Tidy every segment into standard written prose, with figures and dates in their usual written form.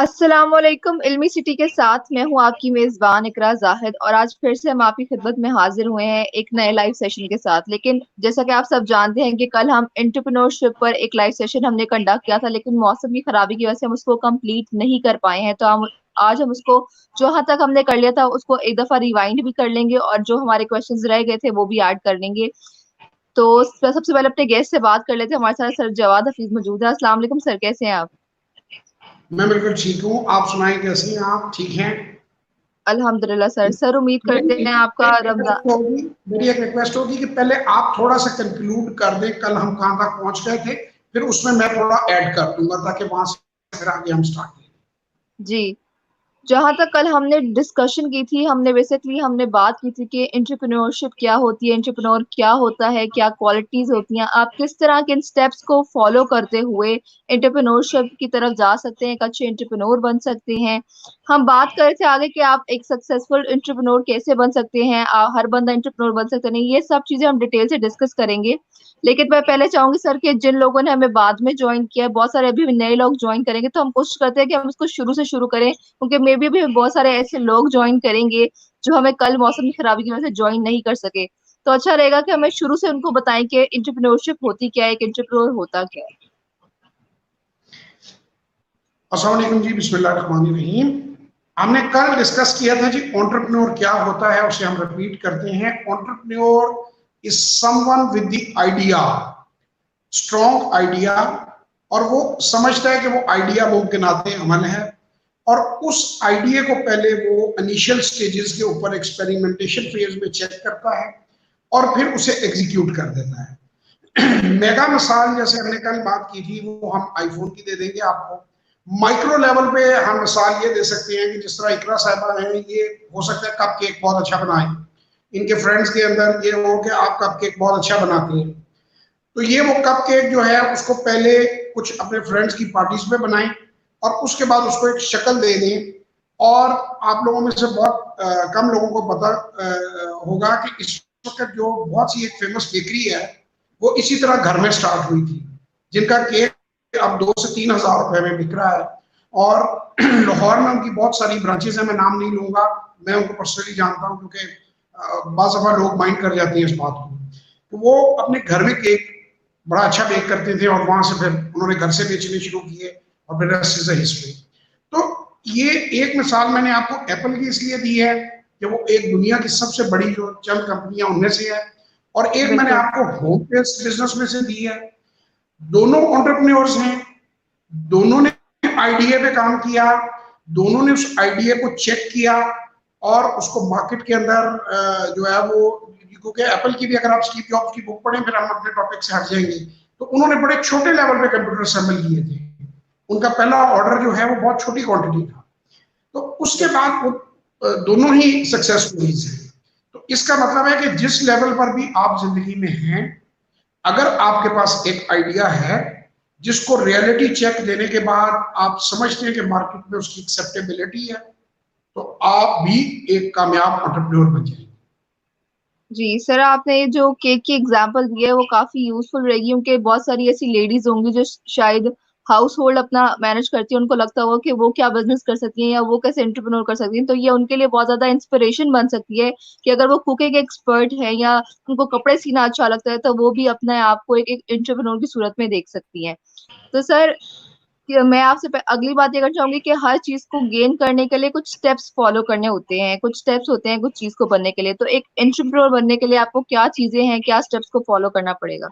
अस्सलाम वालेकुम। इल्मी सिटी के साथ मैं हूँ आपकी मेजबान इकरा जाहिद, और आज फिर से हम आपकी खिदमत में हाजिर हुए हैं एक नए लाइव सेशन के साथ। लेकिन जैसा कि आप सब जानते हैं कि कल हम एंटरप्रेन्योरशिप पर एक लाइव सेशन हमने कंडक्ट किया था, लेकिन मौसम की खराबी की वजह से हम उसको कंप्लीट नहीं कर पाए हैं। तो हम आज हम उसको जहाँ तक हमने कर लिया था उसको एक दफा रिवाइंड भी कर लेंगे, और जो हमारे क्वेश्चंस रह गए थे वो भी ऐड कर लेंगे। तो सबसे पहले अपने गेस्ट से बात कर लेते हैं। हमारे साथ सर जवाद हफीज मौजूद है। अस्सलाम वालेकुम सर, कैसे हैं आप? मैं बिल्कुल ठीक हूँ। आप सुनाएं, कैसी हैं आप? ठीक हैं? अल्हम्दुलिल्लाह सर। सर उम्मीद करते मेरी हैं आपका एक रमजान। रिक्वेस्ट होगी मेरी एक रिक्वेस्ट होगी कि पहले आप थोड़ा सा कंक्लूड कर दें, कल हम कहाँ तक पहुंच गए थे, फिर उसमें मैं थोड़ा ऐड कर दूंगा ताकि वहां से फिर आगे हम स्टार्ट करें। जी, जहां तक कल हमने डिस्कशन की थी, हमने बात की थी कि एंटरप्रेन्योरशिप क्या होती है, एंटरप्रेन्योर क्या होता है, क्या क्वालिटीज होती हैं, आप किस तरह के इन स्टेप्स को फॉलो करते हुए एंटरप्रेन्योरशिप की तरफ जा सकते हैं, एक अच्छे एंटरप्रेन्योर बन सकते हैं। हम बात कर रहे थे आगे कि आप एक सक्सेसफुल एंटरप्रेन्योर कैसे बन सकते हैं, हर बंदा एंटरप्रेन्योर बन सकता नहीं, ये सब चीजें हम डिटेल से डिस्कस करेंगे। लेकिन मैं पहले चाहूंगी सर कि जिन लोगों ने हमें बाद में ज्वाइन किया है, बहुत सारे अभी नए लोग ज्वाइन करेंगे, तो हम कोशिश करते हैं कि हम इसको शुरू से शुरू करें, क्योंकि मे बी भी बहुत सारे ऐसे लोग ज्वाइन करेंगे जो हमें कल मौसम की खराबी की वजह से ज्वाइन नहीं कर सके। तो अच्छा रहेगा कि हमें शुरू से उनको बताएं कि एंटरप्रेन्योरशिप होती क्या है, एक एंटरप्रेन्योर होता क्या है। अस्सलाम वालेकुम जी, बिस्मिल्लाह रहमान रहीम। हमने कल डिस्कस किया था जी एंटरप्रेन्योर क्या होता है, उसे हम रिपीट करते हैं। Entrepreneur is someone with the idea, strong idea, और वो समझता है कि वो आइडिया मुमकिनाते अमल है, और उस आइडिया को पहले वो इनिशियल स्टेजेस के ऊपर एक्सपेरिमेंटेशन फेज में चेक करता है और फिर उसे एग्जीक्यूट कर देता है। मेगा मिसाल जैसे हमने कल बात की थी वो हम आईफोन की दे देंगे आपको। माइक्रो लेवल पे हम मिसाल ये दे सकते हैं कि जिस तरह इकरा साहिबा हैं, ये हो सकता है कप केक बहुत अच्छा बनाए, इनके फ्रेंड्स के अंदर ये हो कि आप कप केक बहुत अच्छा बनाते हैं, तो ये वो कप केक जो है उसको पहले कुछ अपने फ्रेंड्स की पार्टीज में बनाएं और उसके बाद उसको एक शक्ल दे दें। और आप लोगों में से बहुत कम लोगों को पता होगा कि इस वक्त जो बहुत सी एक फेमस बेकरी है वो इसी तरह घर में स्टार्ट हुई थी, जिनका केक अब 2 से 3 हज़ार रुपए में बिक रहा है। और लाहौर में उनकी बहुत सारी ब्रांचेस हैं, मैं नाम नहीं लूंगा, मैं उनको पर्सनली जानता हूँ क्योंकि बाज़ दफा लोग माइंड कर जाते हैं इस बात को। तो वो अपने घर में केक बड़ा अच्छा बेक करते थे और वहां से फिर उन्होंने घर से बेचने शुरू किए और फिर रेस्ट इज हिस्ट्री। तो ये एक मिसाल मैंने आपको एप्पल की इसलिए दी है कि वो एक दुनिया की सबसे बड़ी जो चंद कंपनियां उनमें से है, और एक मैंने बिल्कुल। आपको होम बेस्ड बिजनेस में से दी है। दोनों एंटरप्रेन्योर्स हैं, दोनों ने आइडिया पे काम किया, दोनों ने उस आइडिया को चेक किया और उसको मार्केट के अंदर जो है वो, क्योंकि एप्पल की भी अगर आप स्टीव जॉब्स की बुक पढ़ें, फिर हम अपने टॉपिक से हट जाएंगे, तो उन्होंने बड़े छोटे लेवल पे कंप्यूटर असेंबल किए थे। उनका पहला ऑर्डर जो है वो बहुत छोटी क्वांटिटी था। तो उसके बाद वो दोनों ही सक्सेसफुल हैं। तो इसका मतलब है कि जिस लेवल पर भी आप जिंदगी में हैं, अगर आपके पास एक आइडिया है जिसको रियलिटी चेक देने के बाद आप समझते हैं कि मार्केट में उसकी एक्सेप्टेबिलिटी है, तो आप भी एक कामयाब एंटरप्रेन्योर बन जाएंगे। जी सर, आपने ये जो केक की एग्जांपल दी है वो काफी यूजफुल रहेगी, क्योंकि बहुत सारी ऐसी लेडीज होंगी जो शायद हाउस होल्ड अपना मैनेज करती है, उनको लगता होगा कि वो क्या बिजनेस कर सकती हैं या वो कैसे एंटरप्रेन्योर कर सकती हैं। तो ये उनके लिए बहुत ज्यादा इंस्पिरेशन बन सकती है कि अगर वो कुकिंग एक्सपर्ट है या उनको कपड़े सीना अच्छा लगता है, तो वो भी अपने आप को एक एंटरप्रेन्योर की सूरत में देख सकती हैं। तो सर, कि मैं आपसे अगली बात ये करना चाहूंगी कि हर चीज को गेन करने के लिए कुछ स्टेप्स फॉलो करने होते हैं, कुछ स्टेप्स होते हैं कुछ चीज को बनने के लिए। तो एक एंटरप्रेन्योर बनने के लिए आपको क्या चीजें हैं, क्या स्टेप्स को फॉलो करना पड़ेगा?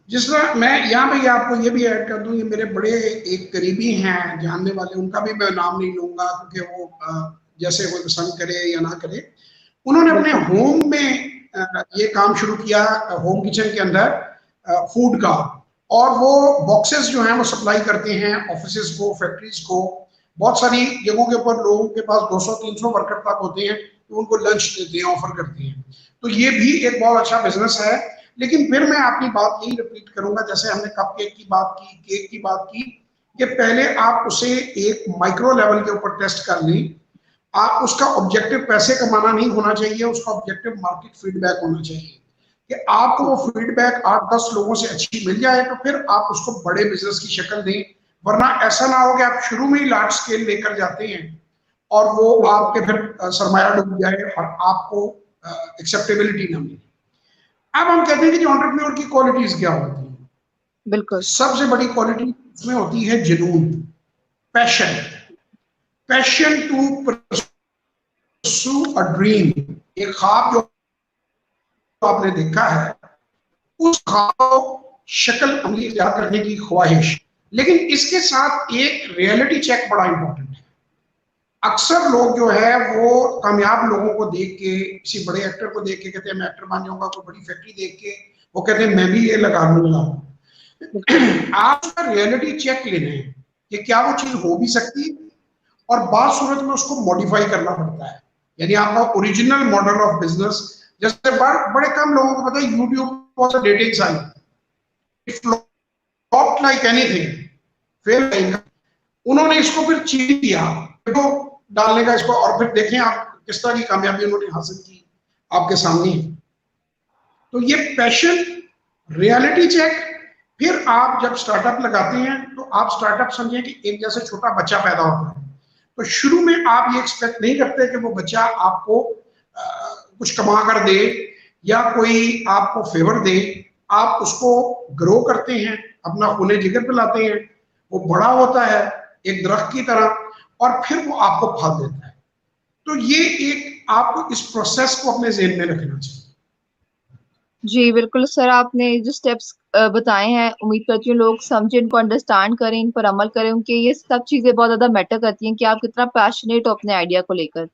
जिस तरह मैं यहाँ पे आपको ये भी ऐड कर दूं, ये मेरे बड़े एक करीबी हैं जानने वाले, उनका भी मैं नाम नहीं लूंगा क्योंकि वो जैसे वो पसंद करे या ना करे, उन्होंने अपने बिल्कुल। होम में ये काम शुरू किया, होम किचन के अंदर फूड का। और वो बॉक्सेस जो हैं वो सप्लाई करते हैं ऑफिस को, फैक्ट्रीज को, बहुत सारी जगहों के ऊपर लोगों के पास 200-300 वर्कर तक होते हैं, तो उनको लंच देते हैं, ऑफर करते हैं। तो ये भी एक बहुत अच्छा बिजनेस है। लेकिन फिर मैं अपनी बात यही रिपीट करूंगा, जैसे हमने कप केक की बात की, केक की बात की, कि पहले आप उसे एक माइक्रो लेवल के ऊपर टेस्ट कर लें। आप उसका ऑब्जेक्टिव पैसे कमाना नहीं होना चाहिए, उसका ऑब्जेक्टिव मार्केट फीडबैक होना चाहिए कि आपको जी। वो फीडबैक 8-10 लोगों से अच्छी मिल जाए, तो फिर आप उसको बड़े बिजनेस की शक्ल दें, वरना ऐसा ना हो कि आप शुरू में ही लार्ज स्केल लेकर जाते हैं और वो आपके फिर सरमाया डूब जाए और आपको एक्सेप्टेबिलिटी ना मिले। अब हम कहते हैं कि एंटरप्रेन्योर की क्वालिटीज क्या होती हैं। बिल्कुल। सबसे बड़ी क्वालिटी उसमें होती है जुनून, passion, passion to pursue a dream. एक ख्वाब जो आपने देखा है, उस ख्वाब को शक्ल अमली करने की ख्वाहिश। लेकिन इसके साथ एक रियलिटी चेक बड़ा इंपॉर्टेंट है। अक्सर लोग जो है वो कामयाब लोगों को देख के, किसी बड़े एक्टर को देख के कहते हैं मैं एक्टर बन जाऊंगा, कोई बड़ी फैक्ट्री देख के वो कहते हैं मैं भी ये लगा लूंगा। आप उसका रियलिटी चेक लेना है कि क्या वो चीज हो भी सकती है, और बाद सूरत में उसको मॉडिफाई करना पड़ता है। यानी आपका ओरिजिनल मॉडल ऑफ बिजनेस, जैसे बड़े कम लोगों को पता है YouTube was a dating site, it flopped like anything, fail. उन्होंने इसको फिर चीज दिया तो डालने का इसको, और फिर देखें आप किस तरह की कामयाबी उन्होंने हासिल की आपके सामने। तो ये पैशन, रियलिटी चेक। फिर आप जब स्टार्टअप लगाते हैं तो आप स्टार्टअप समझें कि एक जैसे छोटा बच्चा पैदा होता है, तो शुरू में आप ये एक्सपेक्ट नहीं करते कि वो बच्चा आपको कुछ कमा कर दे या कोई आपको फेवर दे। आप उसको ग्रो करते हैं, अपना खूने जिगर पे लाते हैं, वो बड़ा होता है एक दरख्त की तरह, और फिर वो आपको फल देता है। तो ये एक आपको इस प्रोसेस को अपने ज़हन में रखना चाहिए। जी बिल्कुल सर, आपने जो स्टेप्स बताए हैं, उम्मीद करती हूँ लोग समझें, इनको अंडरस्टैंड करें, इन पर अमल करें, उनके ये सब चीजें बहुत ज्यादा मैटर करती हैं कि आप कितना पैशनेट हो अपने आइडिया को लेकर।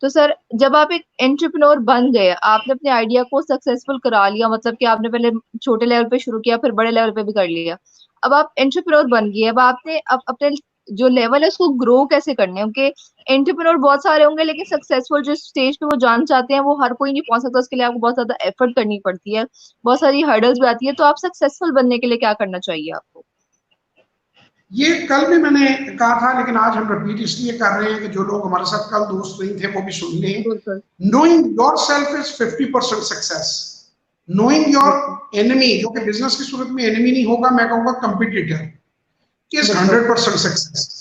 तो सर, जब आप एक एंटरप्रेन्योर बन गए, आपने अपने आइडिया को सक्सेसफुल करा लिया, मतलब कि आपने पहले छोटे लेवल पे शुरू किया, फिर बड़े लेवल पे भी कर लिया, अब आप एंटरप्रेन्योर बन गए, अब आपने अब अपने जो लेवल है उसको ग्रो कैसे करने हैं? क्योंकि एंटरप्रेन्योर बहुत सारे होंगे, लेकिन सक्सेसफुल जो स्टेज पे वो जान चाहते हैं वो हर कोई नहीं पहुंच सकता, उसके लिए आपको बहुत ज्यादा एफर्ट करनी पड़ती है, बहुत सारी हर्डल्स भी आती है। तो आप सक्सेसफुल बनने के लिए क्या करना चाहिए आपको? ये कल भी मैंने कहा था, लेकिन आज हम रिपीट इसलिए कर रहे हैं कि जो लोग हमारे साथ कल दोस्त नहीं थे वो भी सुन लें। बिल्कुल। Knowing your self is 50% success. Knowing बिल्कुल। योर एनिमी, जो कि बिजनेस की सूरत में एनिमी नहीं होगा, मैं कहूंगा कंपिटिटर, इज बिल्कुल। 100% सक्सेस।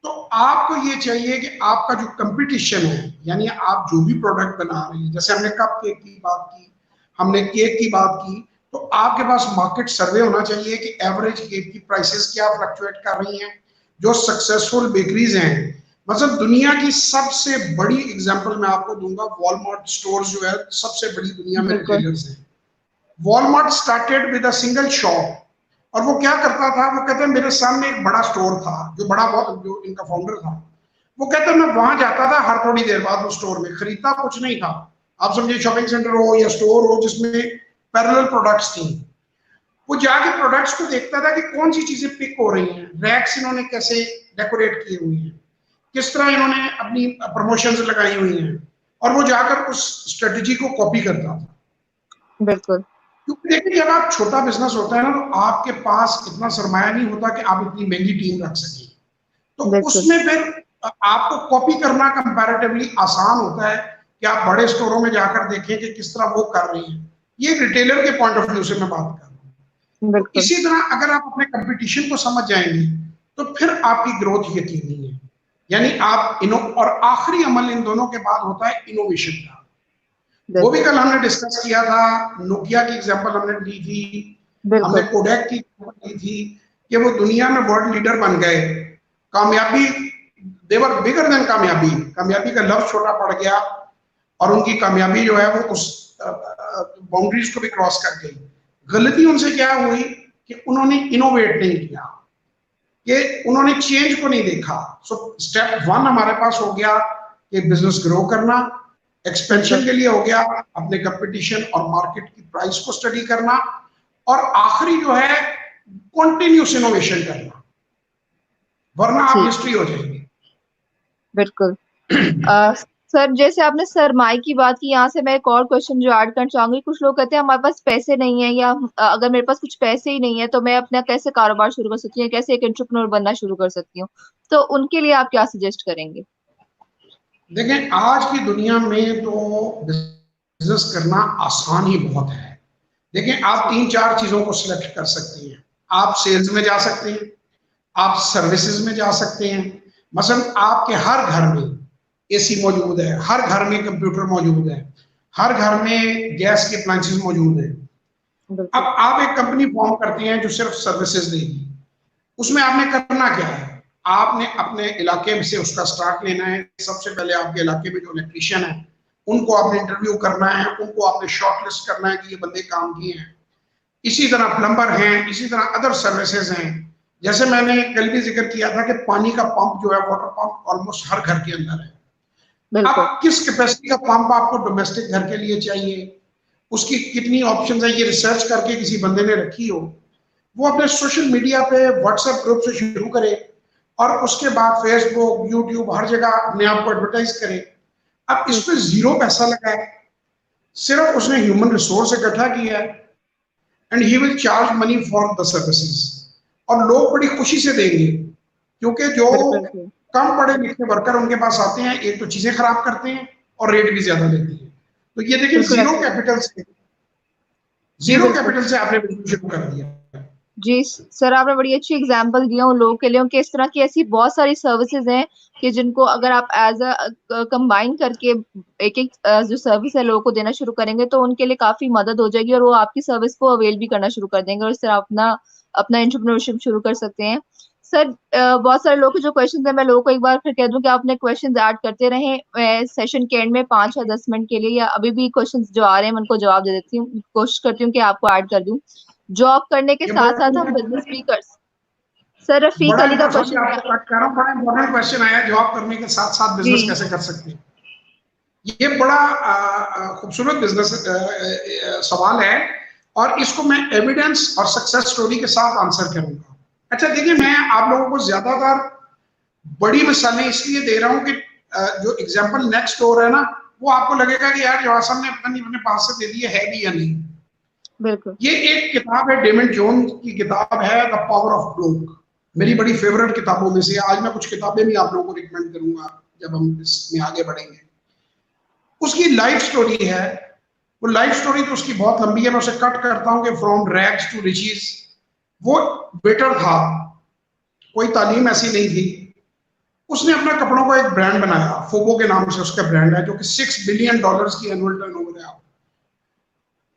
तो आपको ये चाहिए कि आपका जो कंपटीशन है, यानी आप जो भी प्रोडक्ट बना रहे हैं, जैसे हमने कप केक की बात की, हमने केक की बात की, तो आपके पास मार्केट सर्वे होना चाहिए कि एवरेज केक की प्राइसेस क्या फ्लक्चुएट कर रही हैं। जो सक्सेसफुल बेकरीज हैं, मतलब दुनिया की सबसे बड़ी एग्जांपल मैं आपको दूंगा, वॉलमार्ट स्टोर्स जो है सबसे बड़ी दुनिया में बिल्कुल। रिटेलर्स हैं। Walmart started with a single shop, और वो क्या करता था, वो कहते हैं मेरे सामने एक बड़ा स्टोर था, जो इनका फाउंडर था, वो कहते हैं मैं वहां जाता था हर थोड़ी देर बाद, उस स्टोर में खरीदता कुछ नहीं था। आप समझिए शॉपिंग सेंटर हो या स्टोर हो जिसमें पैरेलल प्रोडक्ट्स थी, वो जाके प्रोडक्ट्स को देखता था कि कौन सी चीजें पिक हो रही हैं, रैक्स इन्होंने कैसे डेकोरेट किए हुए हैं, किस तरह इन्होंने अपनी प्रमोशंस लगाई हुई हैं, और वो जाकर उस स्ट्रेटजी को कॉपी करता था। बिल्कुल। क्योंकि देखिए जब आप छोटा बिजनेस होता है ना, तो आपके पास इतना सरमाया नहीं होता कि आप इतनी महंगी टीम रख सकें, तो बिल्कुल। उसमें फिर आपको कॉपी करना कंपैरेटिवली आसान होता है कि आप बड़े स्टोरों में जाकर देखें कि किस तरह वो कर रही हैं। ये रिटेलर के पॉइंट ऑफ व्यू से मैं बात कर रहा हूँ। तो बिल्कुल। इसी तरह अगर आप अपने कंपटीशन को समझ जाएंगे तो फिर आपकी ग्रोथ यकीनी है। यानी आप और आखिरी अमल इन दोनों के बाद होता है इनोवेशन का। वो भी कल हमने डिस्कस किया था, नोकिया की एग्जांपल हमने ली थी, हमने बिल्कुल। कोडेक की ली थी, कि वो दुनिया में वर्ल्ड लीडर बन गए। कामयाबी, देवर बिगर देन कामयाबी, कामयाबी का लफ्ज छोटा पड़ गया, और उनकी कामयाबी जो है वो उस बाउंड्रीज को भी क्रॉस कर गई। गलती उनसे क्या हुई कि उन्होंने इनोवेट नहीं किया, कि उन्होंने चेंज को नहीं देखा। सो स्टेप 1 हमारे पास हो गया कि बिजनेस ग्रो करना, एक्सपेंशन के लिए हो गया अपने कंपटीशन और मार्केट की प्राइस को स्टडी करना, और आखिरी जो है कंटिन्यूस इनोवेशन करना, वरना आप हिस्ट्री हो जाएंगे। बिल्कुल। सर, जैसे आपने सरमाई की बात की, यहाँ से मैं एक और क्वेश्चन जो ऐड करना चाहूंगी। कुछ लोग कहते हैं हमारे पास पैसे नहीं है, या अगर मेरे पास कुछ पैसे ही नहीं है तो मैं अपना कैसे कारोबार शुरू कर सकती हूँ, कैसे एक एंटरप्रेन्योर बनना शुरू कर सकती हूँ? तो उनके लिए आप क्या सजेस्ट करेंगे? देखें आज की दुनिया में तो बिजनेस करना आसान ही बहुत है। देखें आप 3-4 चीजों को सिलेक्ट कर सकते हैं। आप सेल्स में जा सकते हैं, आप सर्विसेज में जा सकते हैं। मसलन आपके हर घर में एसी मौजूद है, हर घर में कंप्यूटर मौजूद है, हर घर में गैस के अप्लायंसेस मौजूद है। अब आप एक कंपनी फॉर्म करते हैं जो सिर्फ सर्विसेज देगी, उसमें आपने करना क्या है, आपने अपने इलाके से उसका स्टार्ट लेना है। सबसे पहले आपके इलाके में जो इलेक्ट्रीशियन है उनको आपने इंटरव्यू करना है, उनको आपने शॉर्टलिस्ट करना है कि ये बंदे काम किए हैं। इसी तरह प्लम्बर हैं, इसी तरह अदर सर्विसेज हैं। जैसे मैंने कल भी जिक्र किया था कि पानी का पंप जो है, वाटर पंप ऑलमोस्ट हर घर के अंदर है। अब किस कैपेसिटी का पंप आपको डोमेस्टिक घर के लिए चाहिए, उसकी कितनी ऑप्शंस है, ये रिसर्च करके किसी बंदे ने रखी हो, वो अपने सोशल मीडिया पे व्हाट्सएप ग्रुप से शुरू करे और उसके बाद फेसबुक, यूट्यूब, हर जगह अपने आप को एडवर्टाइज करे। अब इस पे जीरो पैसा लगा है, सिर्फ उसने ह्यूमन रिसोर्स इकट्ठा किया है and he will charge money for the services, और लोग बड़ी खुशी से देंगे क्योंकि जो कम पढ़े लिखे वर्कर उनके पास आते हैं, एक तो चीजें खराब करते हैं और रेट भी ज्यादा लेते हैं। तो ये देखिए जीरो कैपिटल से आपने बिल्कुल शुरू कर दिया। जी सर, आपने बड़ी अच्छी एग्जांपल दिया उन लोगों के लिए, उनके इस तरह की ऐसी बहुत सारी सर्विसेज हैं कि जिनको अगर आप एज अ कंबाइन करके एक एक जो सर्विस है लोगों को देना शुरू करेंगे तो उनके लिए काफी मदद हो जाएगी और वो आपकी सर्विस को अवेल भी करना शुरू कर देंगे और इस तरह अपना अपना एंटरप्रेन्योरशिप शुरू कर सकते हैं। सर बहुत सारे लोगों के जो क्वेश्चन है, मैं लोगों को एक बार फिर कह दूं कि आप अपने क्वेश्चन ऐड करते रहें सेशन के एंड में 5 या 10 मिनट के लिए, या अभी भी क्वेश्चन जो आ रहे हैं मैं उनको जवाब दे देती हूँ, कोशिश करती हूँ कि आपको ऐड कर दूं। जॉब करने के साथ साथ हम बिजनेस भी कर। सर रफीक अली का क्वेश्चन बड़ा इंपॉर्टेंट क्वेश्चन आया, जॉब करने के साथ साथ बिजनेस कैसे कर सकते हैं। ये बड़ा खूबसूरत बिजनेस सवाल है और इसको मैं एविडेंस और सक्सेस स्टोरी के साथ आंसर करूंगा। अच्छा देखिए, मैं आप लोगों को ज्यादातर बड़ी मिसालें इसलिए दे रहा हूं कि जो एग्जांपल नेक्स्ट डोर है ना, वो आपको लगेगा कि यार जवाब साहब ने पता नहीं अपने पास से दे दिया है भी या नहीं। बिल्कुल। ये एक किताब है, डेविड जोन्स की किताब है द पावर ऑफ डोग, मेरी बड़ी फेवरेट किताबों में से। आज मैं कुछ किताबें भी आप लोगों को रिकमेंड करूंगा जब हम इसमें आगे बढ़ेंगे। उसकी लाइफ स्टोरी है, वो लाइफ स्टोरी तो उसकी बहुत लंबी है, मैं उसे कट करता हूं कि फ्रॉम रैग्स टू रिचीज। वो बेटर था, कोई तालीम ऐसी नहीं थी, उसने अपने कपड़ों का एक ब्रांड बनाया, फोबो के नाम से उसका ब्रांड है, जो कि $6 बिलियन की एनुअल टर्नओवर है।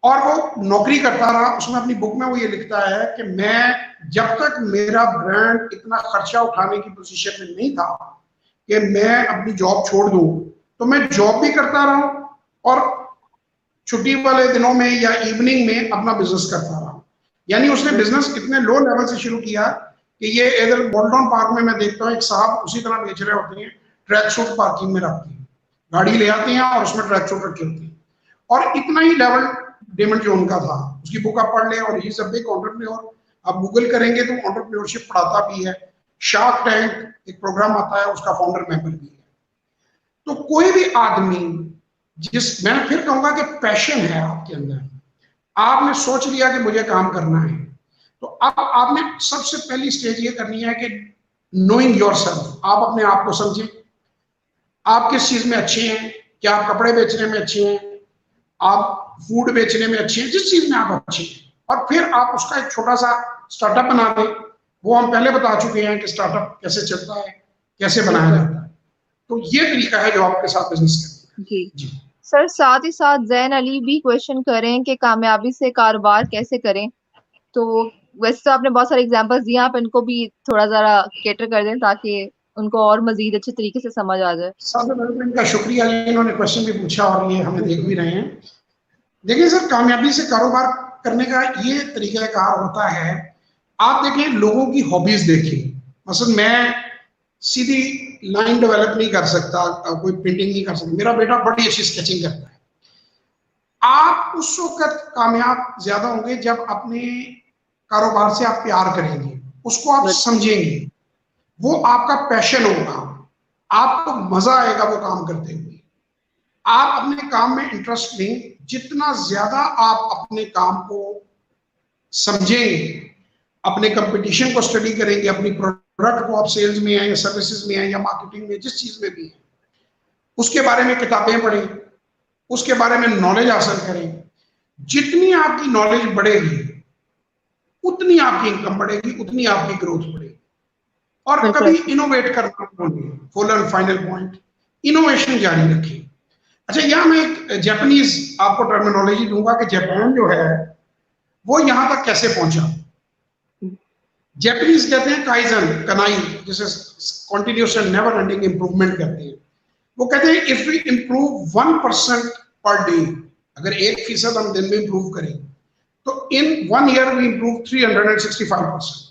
और वो नौकरी करता रहा। उसमें अपनी बुक में वो ये लिखता है कि मैं जब तक मेरा ब्रांड इतना खर्चा उठाने की पोजीशन में नहीं था कि मैं अपनी जॉब छोड़ दूं, तो मैं जॉब भी करता रहा और छुट्टी वाले दिनों में या इवनिंग में अपना बिजनेस करता रहा। यानी उसने बिजनेस इतने लो लेवल से शुरू किया कि ये इधर बोल्टन पार्क में मैं देखता हूँ एक साहब उसी तरह बेच रहे होते हैं, ट्रैक सूट पार्किंग में रखते हैं, गाड़ी ले आते हैं और उसमें ट्रैक सूट रखे होते हैं। और इतना ही लेवल डेविड जोन का था। उसकी बुक आप पढ़ लें, और ही सब बिग एंटरप्रेन्योर आप गूगल करेंगे तो एंटरप्रेन्योरशिप पढ़ाता भी है। शार्क टैंक एक प्रोग्राम आता है, उसका फाउंडर मेंबर भी है। तो कोई भी आदमी जिस, मैं फिर कहूंगा कि पैशन है आपके अंदर, आपने सोच लिया कि मुझे काम करना है, तो अब आपने सबसे पहली स्टेज ये करनी है कि नोइंग योरसेल्फ। आप अपने आप को समझें, आप किस चीज में अच्छे हैं। क्या आप कपड़े बेचने में अच्छे हैं, आप फूड बेचने में अच्छे हैं, जिस चीज में आप अच्छे हैं, और फिर आप उसका एक छोटा सा स्टार्टअप बना दें। वो हम पहले बता चुके हैं कि स्टार्टअप कैसे चलता है, कैसे बनाया जाता है। तो ये तरीका है जो आपके साथ बिजनेस करने का। जी सर, साथ ही साथ जैन अली भी क्वेश्चन करें कि कामयाबी से कारोबार कैसे करें। तो वैसे तो आपने बहुत सारे एग्जांपल्स दिए, आप इनको भी थोड़ा जरा कैटर कर दें ताकि उनको और मजीद अच्छे तरीके से समझ आ जाए। सबसे पहले इनका शुक्रिया, इन्होंने क्वेश्चन भी पूछा और ये हमें देख भी रहे हैं। देखिए सर, कामयाबी से कारोबार करने का ये तरीकाकार होता है, आप देखें लोगों की हॉबीज देखें। मसलन मैं सीधी लाइन डेवलप नहीं कर सकता, कोई पेंटिंग नहीं कर सकता, मेरा बेटा बड़ी अच्छी स्केचिंग करता है। आप उस वक्त कामयाब ज्यादा होंगे जब अपने कारोबार से आप प्यार करेंगे, उसको आप समझेंगे, वो आपका पैशन होगा, आपको मजा आएगा वो काम करते हुए। आप अपने काम में इंटरेस्ट लें, जितना ज्यादा आप अपने काम को समझेंगे, अपने कंपटीशन को स्टडी करेंगे, अपनी प्रोडक्ट को, आप सेल्स में हैं या सर्विसेज में हैं या मार्केटिंग में, जिस चीज में भी है, उसके बारे में किताबें पढ़ें, उसके बारे में नॉलेज हासिल करें। जितनी आपकी नॉलेज बढ़ेगी उतनी आपकी इनकम बढ़ेगी, उतनी आपकी ग्रोथ बढ़ेगी। और बिल्कुल। कभी इनोवेट करना भूलिए। Full and final point, innovation जारी रखिए। अच्छा, यहाँ मैं एक जापानीज आपको टर्मिनोलॉजी दूंगा कि जापान जो है वो यहाँ तक कैसे पहुंचा। जापानीज कहते हैं काइजन, कनाई, जिसे continuous and never ending improvement कहते हैं। वो कहते हैं if we improve 1% per day, अगर 1% हम दिन में इम्प्रूव करें तो इन 1 ईयर वी इम्प्रूव 365%।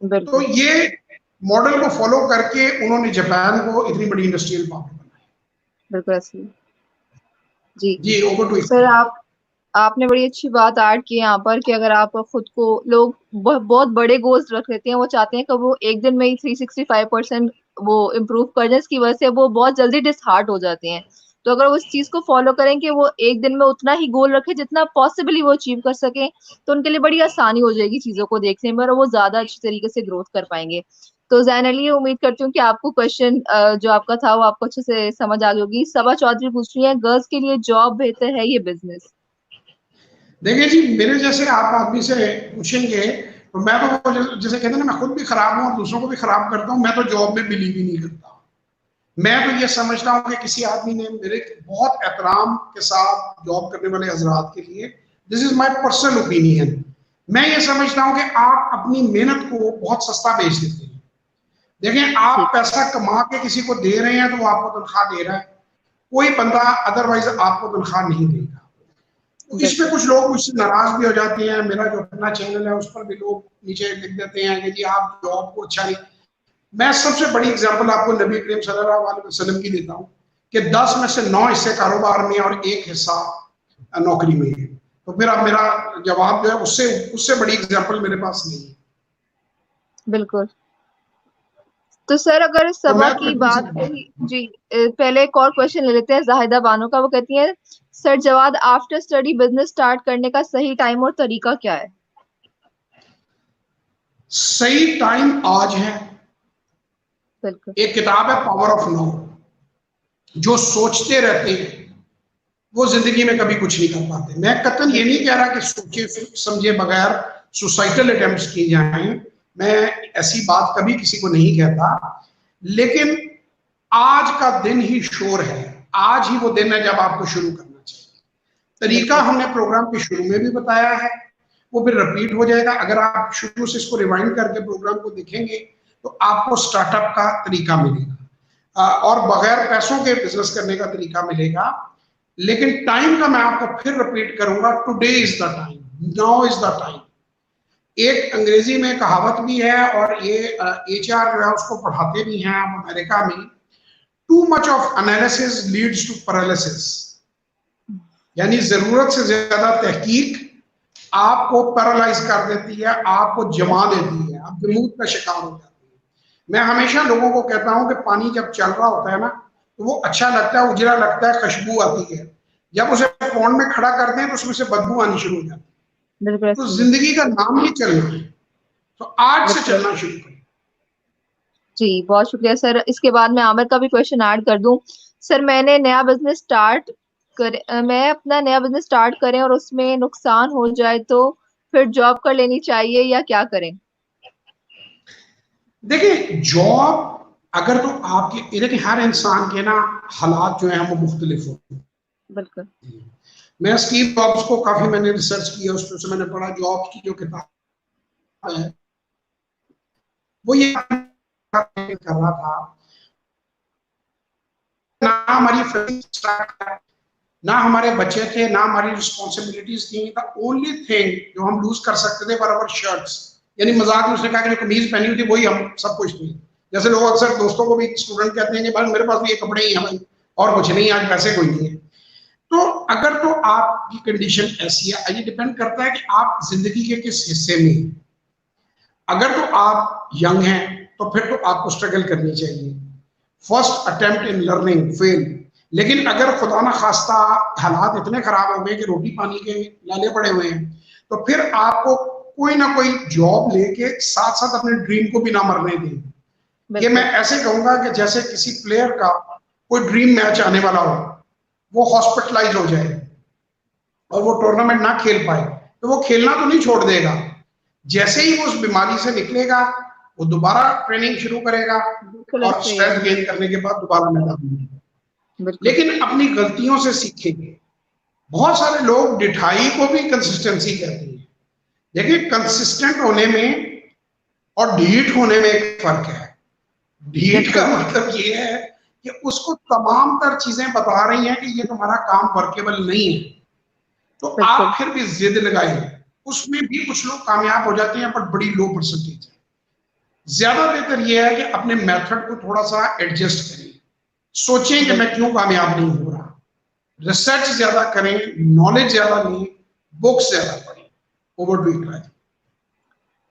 तो बिल्कुल ये मॉडल को फॉलो करके उन्होंने जापान को इतनी बड़ी इंडस्ट्रियल पावर बनाई। बिल्कुल असली। जी जी, ओवर टू। सर, आपने बड़ी अच्छी बात ऐड की यहाँ पर कि अगर आप खुद को, लोग बहुत बड़े गोल्स रख लेते हैं, वो चाहते हैं कि वो एक दिन में ही 365% वो इम्प्रूव कर जाए, इसकी वजह से वो बहुत जल्दी डिसहार्ट हो जाते हैं। तो अगर वो इस चीज को फॉलो करें कि वो एक दिन में उतना ही गोल रखे जितना पॉसिबली वो अचीव कर सके, तो उनके लिए बड़ी आसानी हो जाएगी चीजों को देखने में और वो ज्यादा अच्छी तरीके से ग्रोथ कर पाएंगे। तो जैन अली, उम्मीद करती हूँ कि आपको क्वेश्चन जो आपका था वो आपको अच्छे से समझ आ गई होगी। सबा चौधरी पूछ रही है, गर्ल्स के लिए जॉब बेहतर है ये बिजनेस? देखिए जी, मेरे जैसे आप आदमी से पूछेंगे तो मैं तो जैसे कहते हैं ना, मैं खुद भी खराब हूँ और दूसरों को भी खराब करता हूँ। मैं तो जॉब में बिलीव ही नहीं करता। मैं तो ये समझता हूँ कि किसी आदमी ने मेरे बहुत एहतराम के साथ जॉब करने वाले हजरात के लिए, this is my personal opinion, मैं ये समझता हूँ कि आप अपनी मेहनत को बहुत सस्ता बेच देते हैं। देखें, आप ठीक। पैसा कमा के किसी को दे रहे हैं तो वो आपको तनख्वाह दे रहा है, कोई बंदा अदरवाइज आपको तनख्वाह नहीं देगा। तो इस पे बिल्कुल कुछ लोग मुझसे नाराज भी हो जाते हैं। मेरा जो अपना चैनल है उस पर भी लोग नीचे लिख देते हैं कि जी आप जॉब को अच्छा नहीं। मैं सबसे बड़ी एग्जांपल आपको नबी करीम सल्लल्लाहु अलैहि वसल्लम की देता हूँ कि 10 में से 9 हिस्से कारोबार में और 1 हिस्सा नौकरी में है। तो फिर अब मेरा जवाब जो है उससे उससे बड़ी एग्जांपल मेरे पास नहीं है। बिल्कुल। तो सर, अगर तो सबा मैं की तो बात रही जी, पहले एक और क्वेश्चन ले लेते हैं जाहिदा बानो का। वो कहती है, sir Jawad, after study business start करने का सही टाइम और तरीका क्या है? सही टाइम आज है। बिल्कुल। एक किताब है पावर ऑफ नाउ। जो सोचते रहते हैं वो जिंदगी में कभी कुछ नहीं कर पाते। मैं कतन ये नहीं कह रहा कि सोचे समझे बगैर सुसाइडल अटेम्प्ट्स किए जाएं, मैं ऐसी बात कभी किसी को नहीं कहता, लेकिन आज का दिन ही शोर है। आज ही वो दिन है जब आपको शुरू करना चाहिए। तरीका बिल्कुल हमने प्रोग्राम के शुरू में भी बताया है, वो फिर रिपीट हो जाएगा। अगर आप शुरू से इसको रिवाइंड करके प्रोग्राम को देखेंगे तो आपको स्टार्टअप का तरीका मिलेगा और बगैर पैसों के बिजनेस करने का तरीका मिलेगा। लेकिन टाइम का मैं आपको फिर रिपीट करूंगा, today is the time, now is the time. एक अंग्रेजी में कहावत भी है और ये एचआर जो है उसको पढ़ाते भी हैं आप अमेरिका में, too much of analysis leads to paralysis. यानी जरूरत से ज्यादा तहकीक आपको पैरालाइज कर देती है, आपको जमा देती है, आप जमूद का शिकार हो जाते हैं। मैं हमेशा लोगों को कहता हूं कि पानी जब चल रहा होता है ना तो वो अच्छा लगता है, उजला लगता है, खुशबू आती है। जब उसे पौंड में खड़ा करते हैं तो उसमें से बदबू आनी शुरू हो जाती है। बिल्कुल तो सही। जिंदगी का नाम ही चलना है, तो आज से बिल्कुल चलना शुरू करें। जी, बहुत शुक्रिया सर। इसके बाद मैं आमिर का भी क्वेश्चन ऐड कर दूं। सर, मैं अपना नया बिजनेस स्टार्ट करें और उसमें नुकसान हो जाए तो फिर जॉब कर लेनी चाहिए या क्या करें? देखिए, जॉब अगर तो आपके, देखिए हर इंसान के ना हालात जो है वो मुख्तलिफ होते हैं। बिल्कुल मैं स्टीव जॉब्स को काफी मैंने रिसर्च किया, उसमें मैंने पढ़ा, जॉब्स की जो किताब है वो ये कर रहा था ना, हमारी ना हमारे बच्चे थे, ना हमारी रिस्पॉन्सिबिलिटीज थी। द ओनली थिंग जो हम लूज कर सकते थे वर आवर शर्ट्स। यानी मजाक में उसने कहा कि जो कमीज पहनी हुई थी वही हम सब कुछ थी। जैसे लोग अक्सर दोस्तों को भी, स्टूडेंट कहते हैं कि भाई मेरे पास भी ये कपड़े ही हैं भाई, और कुछ नहीं, आज पैसे कोई नहीं है। तो अगर तो आपकी कंडीशन ऐसी है, ये डिपेंड करता है कि आप जिंदगी के किस हिस्से में हैं। अगर तो आप यंग हैं तो फिर तो आपको स्ट्रगल करनी चाहिए, first attempt in learning fail. लेकिन अगर खुदा ना खास्ता हालात इतने खराब हो गए कि रोटी पानी के लाले पड़े हुए हैं, तो फिर आपको कोई ना कोई जॉब लेके साथ साथ अपने ड्रीम को भी ना मरने दें। ये मैं बिल्कुल ऐसे कहूंगा कि जैसे किसी प्लेयर का कोई ड्रीम मैच आने वाला हो, वो हॉस्पिटलाइज हो जाए और वो टूर्नामेंट ना खेल पाए, तो वो खेलना तो नहीं छोड़ देगा। जैसे ही वो उस बीमारी से निकलेगा वो दोबारा ट्रेनिंग शुरू करेगा और सही स्ट्रेंथ है। गेन करने के बाद दोबारा मैदान में। बिल्कुल लेकिन अपनी गलतियों से सीखेंगे। बहुत सारे लोग डिठाई को भी कंसिस्टेंसी कहते हैं। देखिए, कंसिस्टेंट होने में और ढीठ होने में एक फर्क है। ढीठ का बिल्कुल मतलब ये है कि उसको तमाम तर चीजें बता रही हैं कि ये तुम्हारा काम वर्केबल नहीं है, तो बिल्कुल आप फिर भी जिद लगाइए। उसमें भी कुछ लोग कामयाब हो जाते हैं, पर बड़ी लो परसेंटेज है। ज्यादा बेहतर ये है कि अपने मेथड को थोड़ा सा एडजस्ट करें। सोचें कि मैं बिल्कुल क्यों कामयाब नहीं हो रहा, रिसर्च ज्यादा करें, नॉलेज ज्यादा लें, बुक्स ज्यादा पढ़ें। Over to you.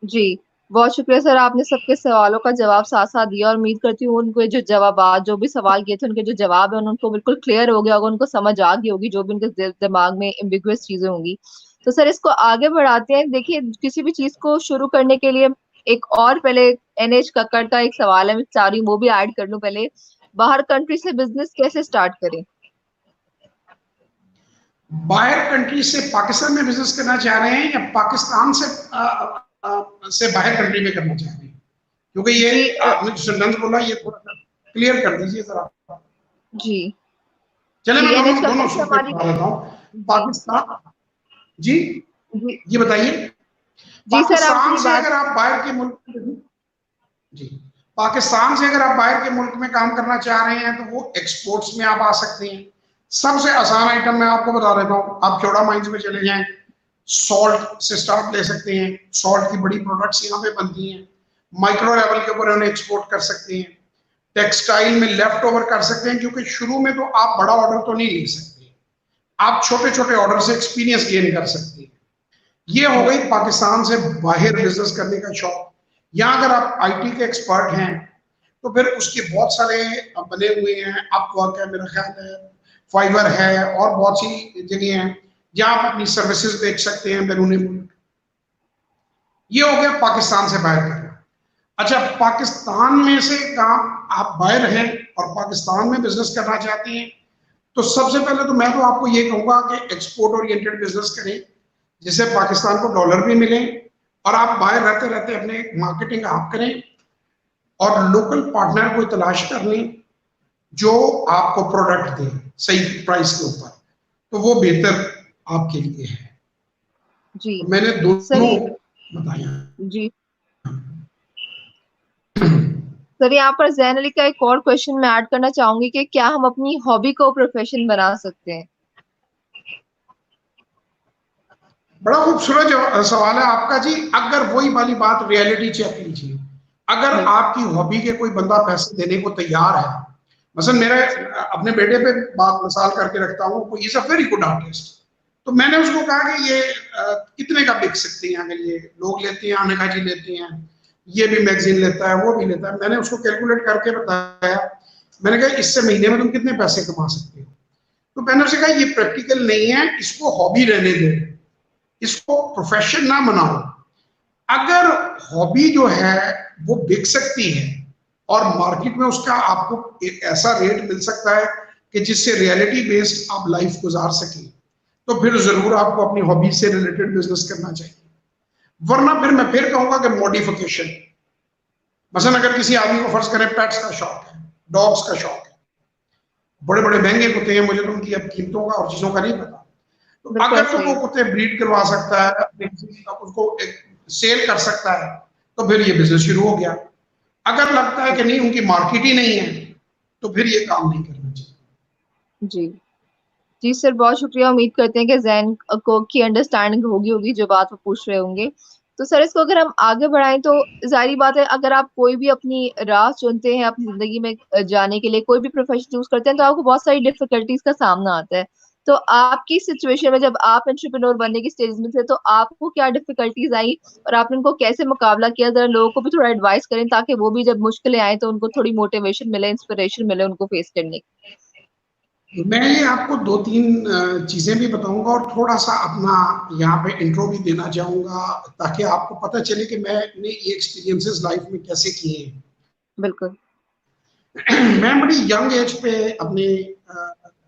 जी, बहुत शुक्रिया सर, आपने सबके सवालों का जवाब साथ-साथ दिया और उम्मीद करती हूँ उनके जो भी सवाल किए थे, उनके जो जवाब है उनको बिल्कुल क्लियर हो गया होगा, उनको समझ आ गई होगी, जो भी उनके दिमाग में एम्बिगुअस चीज़ें होंगी। तो सर इसको आगे बढ़ाते हैं। देखिए, किसी भी चीज़ को शुरू करने के लिए एक और पहले एनएच कक्कड़ का एक सवाल है, मैं चाह रही हूँ वो भी ऐड कर लूँ पहले। बाहर कंट्री से बिज़नेस कैसे स्टार्ट करें? बाहर कंट्री से पाकिस्तान में बिजनेस करना चाह रहे हैं या पाकिस्तान से बाहर कंट्री में करना चाह रहे हैं? क्योंकि ये जी आपने जो सेंटेंस बोला ये थोड़ा सा क्लियर कर दीजिए जरा। जी, चले, जी मैं दोनों एनएच कक्कड़ दोनों से सूट पे हमारी बता देता हूँ। जी, पाकिस्तान, जी, जी, ये बताइए। जी सर आप पाकिस्तान अपनी से बात अगर आप बाहर के मुल्क, जी, पाकिस्तान से अगर आप बाहर के मुल्क में काम करना चाह रहे हैं तो वो एक्सपोर्ट्स में आप आ सकते हैं। सबसे आसान आइटम मैं आपको बता देता हूँ, आप चौड़ा माइंस में चले जाएं, सॉल्ट से स्टार्ट ले सकते हैं। सॉल्ट की बड़ी प्रोडक्ट्स यहाँ पे बनती हैं। माइक्रो लेवल के ऊपर उन्हें एक्सपोर्ट कर सकते हैं। टेक्सटाइल में लेफ्ट ओवर कर सकते हैं, क्योंकि शुरू में तो आप बड़ा ऑर्डर तो नहीं ले सकते, आप छोटे छोटे ऑर्डर से एक्सपीरियंस गेन कर सकते हैं। ये हो गई पाकिस्तान से बाहर बिजनेस करने का शौक। यहाँ अगर आप आईटी के एक्सपर्ट हैं तो फिर उसके बहुत सारे बने हुए हैं। अपवर्क है, मेरा ख्याल है, फाइवर है, और बहुत सी जगह हैं जहाँ आप अपनी सर्विसेज बेच सकते हैं बैरून मुल्क। ये हो गया पाकिस्तान से बाहर करना। अच्छा, पाकिस्तान में से काम आप बाहर हैं और पाकिस्तान में बिजनेस करना चाहते हैं, तो सबसे पहले तो मैं तो आपको ये कहूंगा कि एक्सपोर्ट ओरिएंटेड बिजनेस करें, जिससे पाकिस्तान को डॉलर भी मिले और आप बाहर रहते रहते अपने मार्केटिंग आप करें और लोकल पार्टनर को तलाश कर लें जो आपको प्रोडक्ट दे सही प्राइस के ऊपर, तो वो बेहतर आपके लिए है। जी, तो मैंने दोनों सही बताया। जी। सर यहाँ पर जैन अली का एक और क्वेश्चन मैं ऐड करना चाहूंगी कि क्या हम अपनी हॉबी को प्रोफेशन बना सकते हैं? बड़ा खूबसूरत सवाल है आपका जी। अगर वही वाली बात, रियलिटी चेक लीजिए। अगर बिल्कुल आपकी हॉबी के कोई बंदा पैसे देने को तैयार है, मसलन मेरे अपने बेटे पे बात मिसाल करके रखता हूँ, कोई is a very good artist, तो मैंने उसको कहा कि ये कितने का बिक सकते हैं, अगर ये लोग लेते हैं, अनघा जी लेते हैं, ये भी मैगजीन लेता है, वो भी लेता है। मैंने उसको कैलकुलेट करके बताया। मैंने कहा इससे महीने में तुम कितने पैसे कमा सकते हो? तो मैंने उसे कहा ये प्रैक्टिकल नहीं है, इसको हॉबी रहने दो, इसको प्रोफेशन ना बनाओ। अगर हॉबी जो है वो बिक सकती है और मार्केट में उसका आपको एक ऐसा रेट मिल सकता है कि जिससे रियलिटी बेस्ड आप लाइफ गुजार सकें, तो फिर जरूर आपको अपनी हॉबी से रिलेटेड बिजनेस करना चाहिए। वरना फिर मैं फिर कहूंगा कि मॉडिफिकेशन। मसलन अगर किसी आदमी को फर्ज करें पेट्स का शौक है, डॉग्स का शौक है, बड़े बड़े महंगे कुत्ते हैं, मुझे तो उनकी अब कीमतों का और चीजों का नहीं पता, तो बिल्कुल अगर तो सही। वो कुत्ते ब्रीड करवा सकता है अपने किसी का, उसको एक सेल कर सकता है, तो फिर ये बिजनेस शुरू हो गया। अगर लगता है कि नहीं उनकी मार्केट ही नहीं है, तो फिर ये काम नहीं करना चाहिए। जी, जी सर बहुत शुक्रिया। उम्मीद करते हैं कि जैन को की अंडरस्टैंडिंग होगी होगी जो बात वो पूछ रहे होंगे। तो सर इसको अगर हम आगे बढ़ाएं तो जाहिर बात है, अगर आप कोई भी अपनी राह चुनते हैं अपनी जिंदगी में जाने के लिए, कोई भी प्रोफेशन चूज करते हैं, तो आपको बहुत सारी डिफिकल्टीज का सामना आता है। तो आपकी सिचुएशन में जब आप एंटरप्रेन्योर बनने की स्टेज में थे, तो आपको क्या डिफिकल्टीज आई और आपने उनको कैसे मुकाबला किया? जरा लोगों को भी थोड़ा एडवाइस करें ताकि वो भी जब मुश्किलें आए तो उनको थोड़ी मोटिवेशन मिले, इंस्पिरेशन मिले उनको फेस करने की। मैं ये आपको दो तीन चीजें भी बताऊंगा और थोड़ा सा अपना यहाँ पे इंट्रो भी देना चाहूंगा, ताकि आपको पता चले कि मैंने ये एक्सपीरियंसेस लाइफ में कैसे किए हैं। बिल्कुल मैं बड़ी यंग एज पे अपने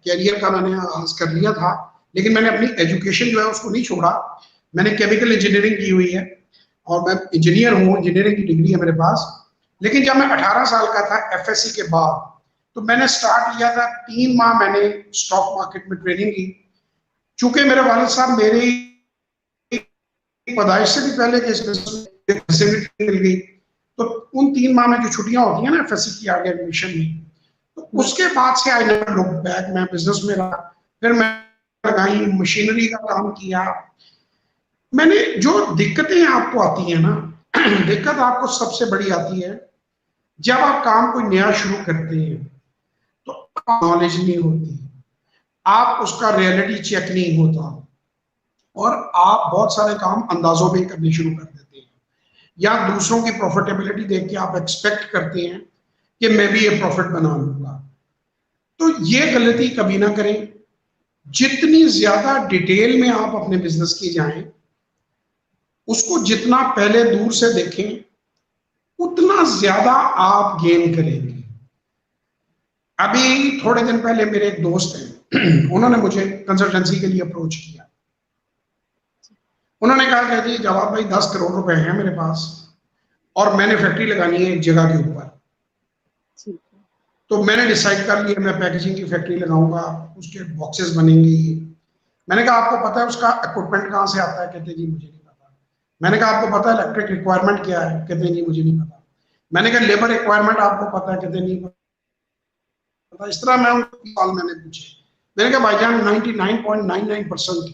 कैरियर का मैंने आगाज कर लिया था, लेकिन मैंने अपनी एजुकेशन जो है उसको नहीं छोड़ा। मैंने केमिकल इंजीनियरिंग की हुई है और मैं इंजीनियर हूँ, इंजीनियरिंग की डिग्री है मेरे पास। लेकिन जब मैं 18 साल का था एफएससी के बाद, तो मैंने स्टार्ट किया था, 3 माह मैंने स्टॉक मार्केट में ट्रेनिंग की। चूंकि मेरे वालिद साहब मेरे पैदाइश से भी पहले के मिल गई, तो उन 3 माह में जो छुट्टियां होती हैं ना एफएससी की आगे एडमिशन में, तो उसके बाद से आई नेवर लुक बैक। मैं बिजनेस में रहा, फिर मैं लगाई, मशीनरी का काम किया। मैंने जो दिक्कतें आपको आती है ना, दिक्कत आपको सबसे बड़ी आती है जब आप काम कोई नया शुरू करते हैं, तो नॉलेज नहीं होती, आप उसका रियलिटी चेक नहीं होता, और आप बहुत सारे काम अंदाजों में करने शुरू कर देते हैं, या दूसरों की प्रॉफिटेबिलिटी देख के आप एक्सपेक्ट करते हैं कि मैं भी ये प्रॉफिट बना लूंगा। तो ये गलती कभी ना करें। जितनी ज्यादा डिटेल में आप अपने बिजनेस की जाएं, उसको जितना पहले दूर से देखें, उतना ज्यादा आप गेन करेंगे। अभी थोड़े दिन पहले मेरे एक दोस्त हैं, उन्होंने मुझे कंसल्टेंसी के लिए अप्रोच किया। उन्होंने कहा कि जी जवाब भाई 10 करोड़ रुपए हैं मेरे पास, और मैंने फैक्ट्री लगानी है एक जगह के ऊपर। तो मैंने डिसाइड कर लिया मैं पैकेजिंग की फैक्ट्री लगाऊंगा, उसके बॉक्सेस बनेंगे। मैंने कहा आपको पता है उसका इक्विपमेंट कहाँ से आता है? कहते जी मुझे नहीं पता। मैंने कहा आपको पता है इलेक्ट्रिक रिक्वायरमेंट क्या है? कहते जी मुझे नहीं पता। मैंने कहा लेबर रिक्वायरमेंट आपको पता है? कहते नहीं पता। इस तरह मैं उनको सवाल मैंने पूछे। मैंने कहा भाईजान 99.99%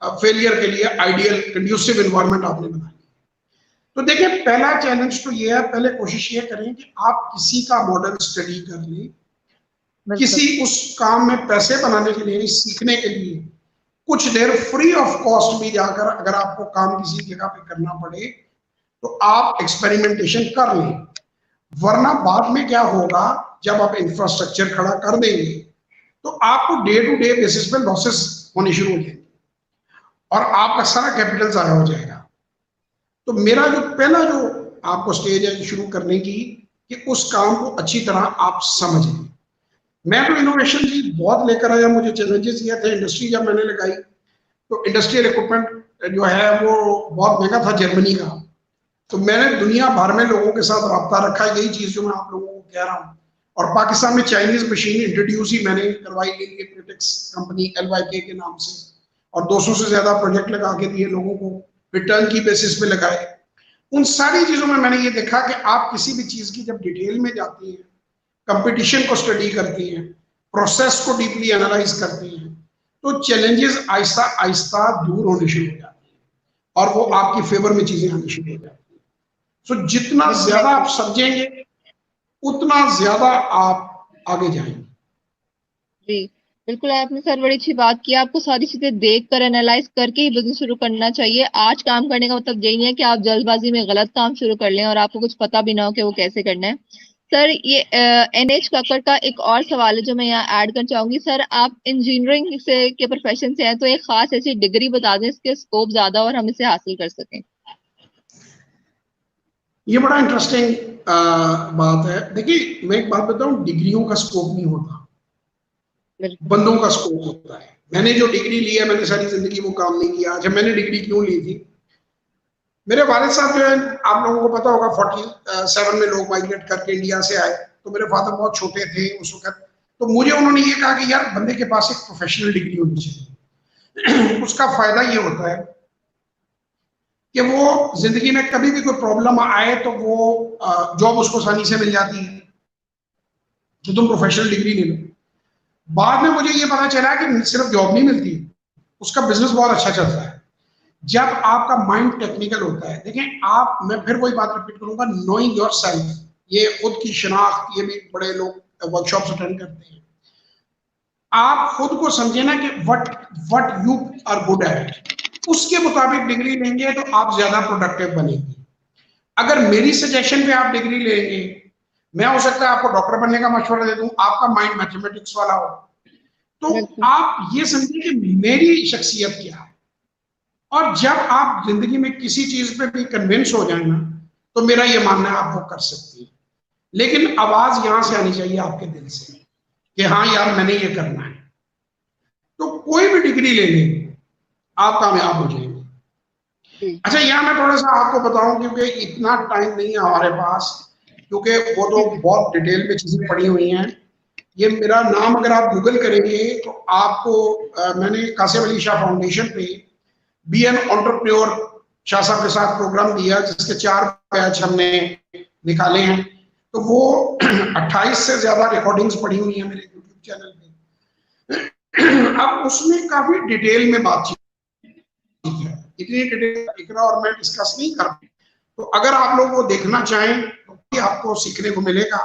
फेलियर के लिए आइडियल कंड्यूसिव एनवायरनमेंट आपने बनाई। तो देखिए पहला चैलेंज तो ये है, पहले कोशिश ये करें कि आप किसी का मॉडल स्टडी कर लें, किसी उस काम में पैसे बनाने के लिए, सीखने के लिए कुछ देर फ्री ऑफ कॉस्ट भी जाकर अगर आपको काम किसी जगह पे करना पड़े तो आप एक्सपेरिमेंटेशन कर लें। वरना बाद में क्या होगा, जब आप इंफ्रास्ट्रक्चर खड़ा कर देंगे तो आपको डे टू डे बेसिस पे लॉसेस होने शुरू हो जाएंगे और आपका सारा कैपिटल ज़ाया हो जाएगा। तो मेरा जो पहला जो आपको स्टेज है शुरू करने की, कि उस काम को अच्छी तरह आप समझें। मैं तो इनोवेशन जी बहुत लेकर आया, मुझे चैलेंजेस ये थे। इंडस्ट्री जब मैंने लगाई तो इंडस्ट्रियल इक्विपमेंट जो है वो बहुत महंगा था जर्मनी का। तो मैंने दुनिया भर में लोगों के साथ रब्ता रखा, यही चीज जो मैं आप लोगों को कह रहा हूँ। और पाकिस्तान में चाइनीज मशीन इंट्रोड्यूस ही मैंने करवाई, कंपनी LYK के नाम से, और 200 से ज्यादा प्रोजेक्ट लगा के दिए लोगों को, रिटर्न की बेसिस पे लगाए। उन सारी चीजों में मैंने ये देखा कि आप किसी भी चीज की जब डिटेल में जाते हैं, कंपटीशन को स्टडी करते हैं, प्रोसेस को डीपली एनालाइज करते हैं, तो चैलेंजेस आहिस्ता आहिस्ता दूर होने शुरू हो जाते हैं और वो आपकी फेवर में चीजें आनी शुरू हो जाती हैं। सो जितना ज्यादा आप समझेंगे उतना ज्यादा आप आगे जाएंगे। जी बिल्कुल, आपने सर बड़ी अच्छी बात की। आपको सारी चीजें देख कर एनालाइज करके ही बिजनेस शुरू करना चाहिए। आज काम करने का मतलब यही नहीं है कि आप जल्दबाजी में गलत काम शुरू कर लें और आपको कुछ पता भी ना हो कि वो कैसे करना है। सर ये NH कक्कड़ का एक और सवाल है जो मैं यहाँ ऐड करना चाहूंगी। सर आप इंजीनियरिंग से के प्रोफेशन से हैं, तो एक खास ऐसी डिग्री बता दें इसके स्कोप ज्यादा और हम इसे हासिल कर सकें। ये बड़ा इंटरेस्टिंग बात है। देखिए मैं एक बात बताऊं, डिग्रियों का स्कोप नहीं होता, बंदों का स्कोप होता है। मैंने जो डिग्री ली है, मैंने सारी जिंदगी वो काम नहीं किया। जब मैंने डिग्री क्यों ली थी, मेरे वालिद साहब जो है, आप लोगों को पता होगा 47 में लोग माइग्रेट करके इंडिया से आए, तो मेरे फादर बहुत छोटे थे उस वक्त। तो मुझे उन्होंने ये कहा कि यार बंदे के पास एक प्रोफेशनल डिग्री होनी चाहिए। उसका फायदा ये होता है कि वो जिंदगी में कभी भी कोई प्रॉब्लम आए तो वो जॉब उसको आसानी से मिल जाती है, तो तुम प्रोफेशनल डिग्री ले लो। बाद में मुझे ये पता चला कि सिर्फ जॉब नहीं मिलती, उसका बिजनेस बहुत अच्छा चलता है जब आपका माइंड टेक्निकल होता है। देखें आप, मैं फिर वही बात रिपीट करूंगा, नोइंग योरसेल्फ, ये खुद की शिनाख्त, ये भी बड़े लोग वर्कशॉप्स अटेंड करते हैं। आप खुद को समझे ना कि what you are good at, उसके मुताबिक डिग्री लेंगे तो आप ज्यादा प्रोडक्टिव बनेंगे। अगर मेरी सजेशन पे आप डिग्री लेंगे, मैं हो सकता है आपको डॉक्टर बनने का मशवरा दे दूं, आपका माइंड मैथमेटिक्स वाला हो, तो आप ये समझिए कि मेरी शख्सियत क्या है। और जब आप जिंदगी में किसी चीज पे भी कन्विंस हो जाए ना, तो मेरा ये मानना है आप वो कर सकती है। लेकिन आवाज यहां से आनी चाहिए आपके दिल से कि हाँ यार मैंने ये करना है। तो कोई भी डिग्री ले लें आप कामयाब हो जाएंगे। अच्छा, यहाँ मैं थोड़ा सा आपको बताऊं, क्योंकि इतना टाइम नहीं है हमारे पास, क्योंकि वो तो बहुत डिटेल में चीजें पड़ी हुई हैं। ये मेरा नाम अगर आप गूगल करेंगे तो आपको मैंने कासिम अली शाह फाउंडेशन पे बी एन एंटरप्रेन्योर शाह साहब के साथ प्रोग्राम दिया, जिसके 4 बैच हमने निकाले हैं। तो वो 28 से ज्यादा रिकॉर्डिंग्स पड़ी हुई हैं मेरे यूट्यूब चैनल पे। अब उसमें काफी डिटेल में बातचीत है, इतनी डिटेल इकरा और मैं डिस्कस नहीं कर। तो अगर आप लोग वो देखना चाहें तो आपको सीखने को मिलेगा।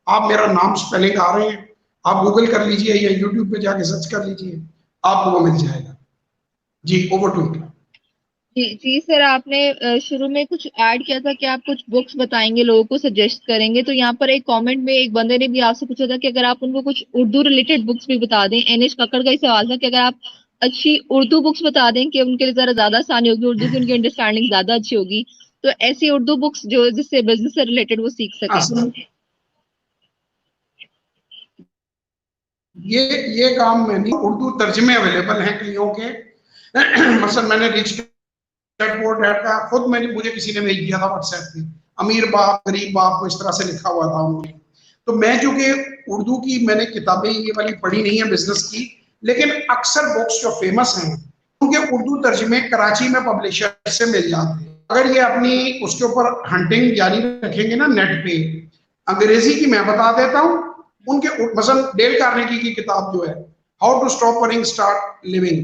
आप मेरा नाम स्पेलिंग आ रहे हैं, आप गूगल कर लीजिए या यूट्यूब पे जाके सर्च कर लीजिए, आपको वो मिल जाएगा। जी, ओवर टू यू। जी जी सर, आपने शुरू में कुछ ऐड किया था कि आप कुछ बुक्स बताएंगे, लोगों को सजेस्ट करेंगे। तो यहाँ पर एक कमेंट में एक बंदे ने भी आपसे पूछा था कि अगर आप उनको कुछ उर्दू रिलेटेड बुक्स भी बता दें। एनएच कक्कड़ का ही सवाल था कि अगर आप अच्छी उर्दू बुक्स बता दें कि उनके लिए जरा ज्यादा आसानी होगी, उर्दू की उनकी अंडरस्टैंडिंग ज्यादा अच्छी होगी, तो ऐसी उर्दू बुक्स जो जिससे बिजनेस से रिलेटेड वो सीख सके। ये काम मैंने, उर्दू तर्जमे अवेलेबल हैं कईयों के। मसलन मैंने रिच डैड पुअर डैड का खुद मुझे किसी ने भेज दिया था व्हाट्सएप पे, अमीर बाप गरीब बाप को इस तरह से लिखा हुआ था उन्होंने। तो मैं चूंकि उर्दू की मैंने किताबें ये वाली पढ़ी नहीं है बिजनेस की, लेकिन अक्सर बुक्स जो फेमस हैं उनके उर्दू तर्जमे कराची में पब्लिशर से मिल जाते हैं। अगर ये अपनी उसके ऊपर हंटिंग जारी रखेंगे ना नेट पे, अंग्रेजी की मैं बता देता हूँ, उनके मसलन डेल कार्नेगी की किताब जो है how to stop working start living,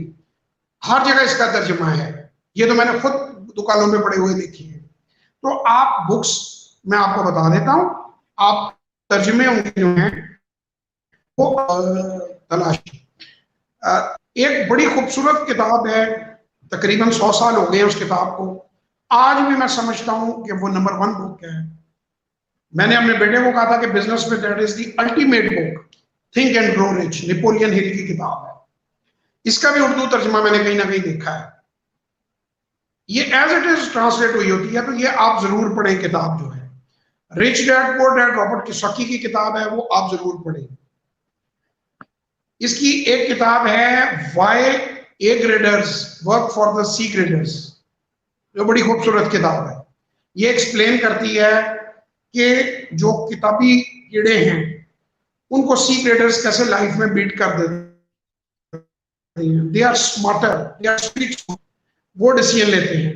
हर जगह इसका तर्जुमा है। ये तो मैंने खुद दुकानों में पड़े हुए देखे हैं। तो आप बुक्स मैं आपको बता देता हूं, आप तर्जुमे उनके जो हैं वो तलाश। एक बड़ी खूबसूरत किताब है, तकरीबन 100 साल हो गए उस किताब को, आज भी मैं समझता हूं कि वो नंबर 1 बुक है। मैंने अपने बेटे को कहा था कि बिजनेस में that is the ultimate book, think and grow rich, Napoleon Hill की किताब है। इसका भी उर्दू तर्जुमा मैंने कहीं ना कहीं देखा है। ये एज इट इज ट्रांसलेट हुई होती है, तो ये आप जरूर पढ़ें किताब जो है। Rich dad poor dad Robert Kiyosaki की किताब है, वो आप जरूर पढ़ें। इसकी एक किताब है why A graders work for the C graders, जो बड़ी खूबसूरत किताब है। ये एक्सप्लेन करती है कि जो किताबी कीड़े हैं उनको सी ग्रेडर्स कैसे लाइफ में बीट कर देते हैं। They are smarter, they are spirit, वो डिसीजन लेते हैं।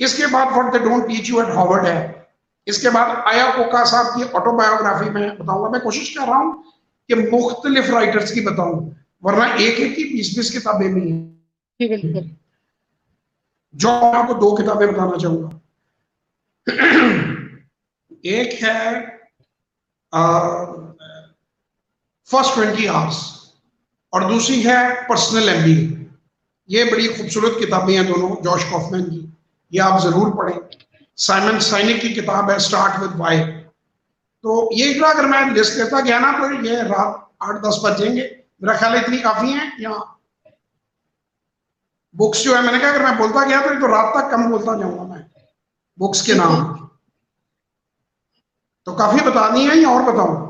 इसके बाद what they don't teach you at Harvard है। इसके बाद आया कोका साहब की ऑटोबायोग्राफी में बताऊंगा। मैं कोशिश कर रहा हूं कि मुख्तलिफ राइटर्स की बताऊं, वरना एक एक की 20-20 किताबें भी हैं। जो आपको 2 किताबें बताना चाहूंगा। एक है फर्स्ट 20 आवर्स और दूसरी है पर्सनल एमबीए। ये बड़ी खूबसूरत किताबें हैं दोनों, जॉश कॉफमैन की, ये आप जरूर पढ़ें। साइमन साइनिक की किताब है स्टार्ट विद व्हाई। तो ये इतना अगर मैं लिस्ट करता गया ना तो ये रात 8-10 बज जाएंगे। मेरा ख्याल इतनी काफी है। यहाँ बुक्स जो है, मैंने कहा अगर मैं बोलता गया तो रात तक कम बोलता जाऊंगा मैं बुक्स के नाम। तो काफी बता दी है या और बताऊं?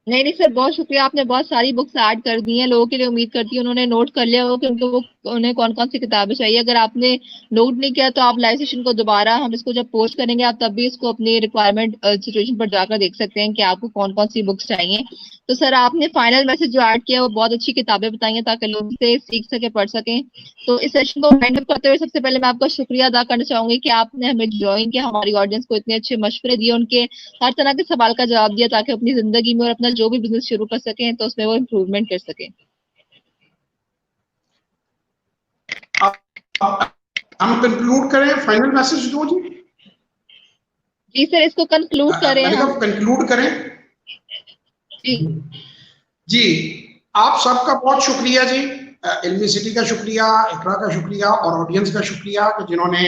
नहीं नहीं सर, बहुत शुक्रिया, आपने बहुत सारी बुक्स ऐड कर दी हैं। लोगों के लिए उम्मीद करती हूँ उन्होंने नोट कर लिया हो कि उन्हें कौन कौन सी किताबें चाहिए। अगर आपने नोट नहीं किया तो आप लाइव सेशन को दोबारा हम इसको जब पोस्ट करेंगे, आप तब भी इसको अपनी रिक्वायरमेंट सिचुएशन पर जाकर देख सकते हैं कि आपको कौन कौन सी बुक्स चाहिए। तो सर, आपने फाइनल मैसेज जो ऐड किया वो बहुत अच्छी किताबें बताई हैं ताकि लोग इसे सीख सके, पढ़ सकें। तो इस सेशन को वाइंड अप करते हुए सबसे पहले मैं आपका शुक्रिया अदा करना चाहूंगी कि आपने हमें ज्वाइन किया, हमारी ऑडियंस को इतने अच्छे मशवरे दिए, उनके हर तरह के सवाल का जवाब दिया ताकि अपनी जिंदगी में और अपना जो भी बिजनेस शुरू कर सकें तो उसमें वो इम्प्रूवमेंट कर सकें। हम कंक्लूड करें, फाइनल मैसेज दो जी। जी सर, इसको कंक्लूड करें हम। कंक्लूड करें जी जी। आप सबका बहुत शुक्रिया जी, इल्मी सिटी का शुक्रिया, इकरा का शुक्रिया और ऑडियंस का शुक्रिया कि जिन्होंने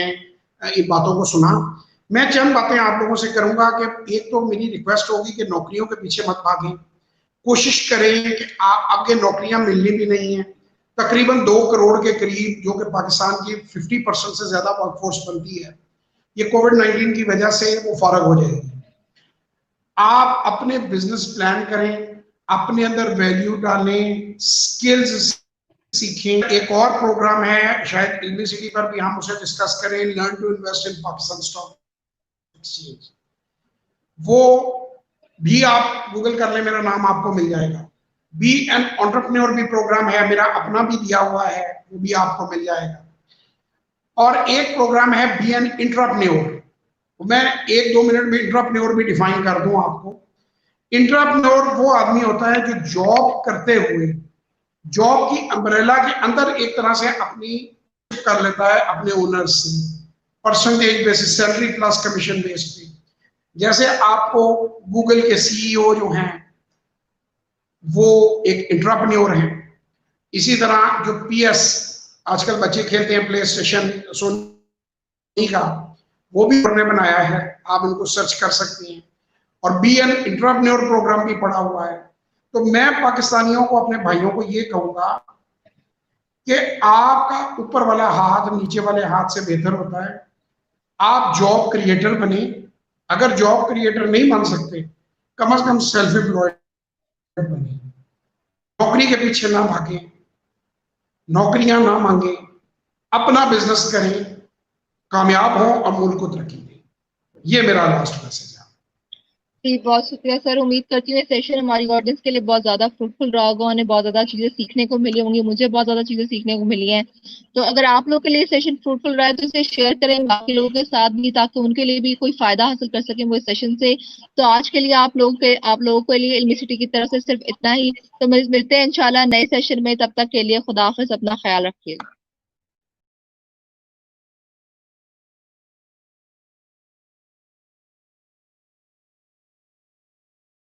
इन बातों को सुना। मैं चंद बातें आप लोगों से करूंगा कि एक तो मेरी रिक्वेस्ट होगी कि नौकरियों के पीछे मत भागें। कोशिश करें कि आपके नौकरियां मिलनी भी नहीं है। तकरीबन 2 करोड़ के करीब, जो कि पाकिस्तान की 50% से ज्यादा वर्कफोर्स बनती है, ये कोविड-19 की वजह से वो फारग हो जाएगी। आप अपने बिजनेस प्लान करें, अपने अंदर वैल्यू डालें, स्किल्स सीखें। एक और प्रोग्राम है, शायद इल्मिसिटी पर भी हम उसे डिस्कस करें, learn to invest in Pakistan stock exchange. वो भी आप गूगल कर ले, मेरा नाम आपको मिल जाएगा। बी एन एंटरप्रेन्योर भी प्रोग्राम है, मेरा अपना भी दिया हुआ है, वो भी आपको मिल जाएगा। और एक प्रोग्राम है बी एन इंट्राप्रेन्योर। मैं 1-2 मिनट में इंट्राप्रेन्योर भी डिफाइन कर दूं आपको। इंट्राप्रेन्योर वो आदमी होता है जो जॉब करते हुए जॉब की अम्ब्रेला के अंदर एक तरह से अपनी कर लेता है अपने ओनर से, percentage basis, salary plus commission base पे। जैसे आपको गूगल के सीईओ जो हैं वो एक इंट्राप्रेन्योर हैं। इसी तरह जो पीएस आजकल बच्चे खेलते हैं प्ले स्टेशन सोनी का, वो भी उन्होंने बनाया है, आप उनको सर्च कर सकते हैं। और बीएन इंट्राप्रेन्योर प्रोग्राम भी पड़ा हुआ है। तो मैं पाकिस्तानियों को, अपने भाइयों को ये कहूंगा कि आपका ऊपर वाला हाथ नीचे वाले हाथ से बेहतर होता है। आप जॉब क्रिएटर बने। अगर जॉब क्रिएटर नहीं बन सकते, कम से कम सेल्फ एम्प्लॉयड बने। नौकरी के पीछे ना भागे, नौकरियां ना मांगे, अपना बिजनेस करें, कामयाब हो और मुल्क को तरक्की दें। ये मेरा लास्ट मैसेज है। जी, बहुत शुक्रिया सर। उम्मीद करती हूँ ये सेशन हमारी ऑडियंस के लिए बहुत ज्यादा फ्रूटफुल रहा होगा, उन्हें बहुत ज्यादा चीजें सीखने को मिली होंगी, मुझे बहुत ज्यादा चीजें सीखने को मिली हैं। तो अगर आप लोग के लिए सेशन फ्रूटफुल रहा है तो इसे शेयर करें बाकी लोगों के साथ भी, ताकि उनके लिए भी कोई फायदा हासिल कर सकें वो इस सेशन से। तो आज के लिए आप लोगों के लिए इल्मिसिटी की तरफ से सिर्फ इतना ही। तो मिलते हैं इंशाल्लाह नए सेशन में, तब तक के लिए खुदा हाफिज, अपना ख्याल रखिएगा।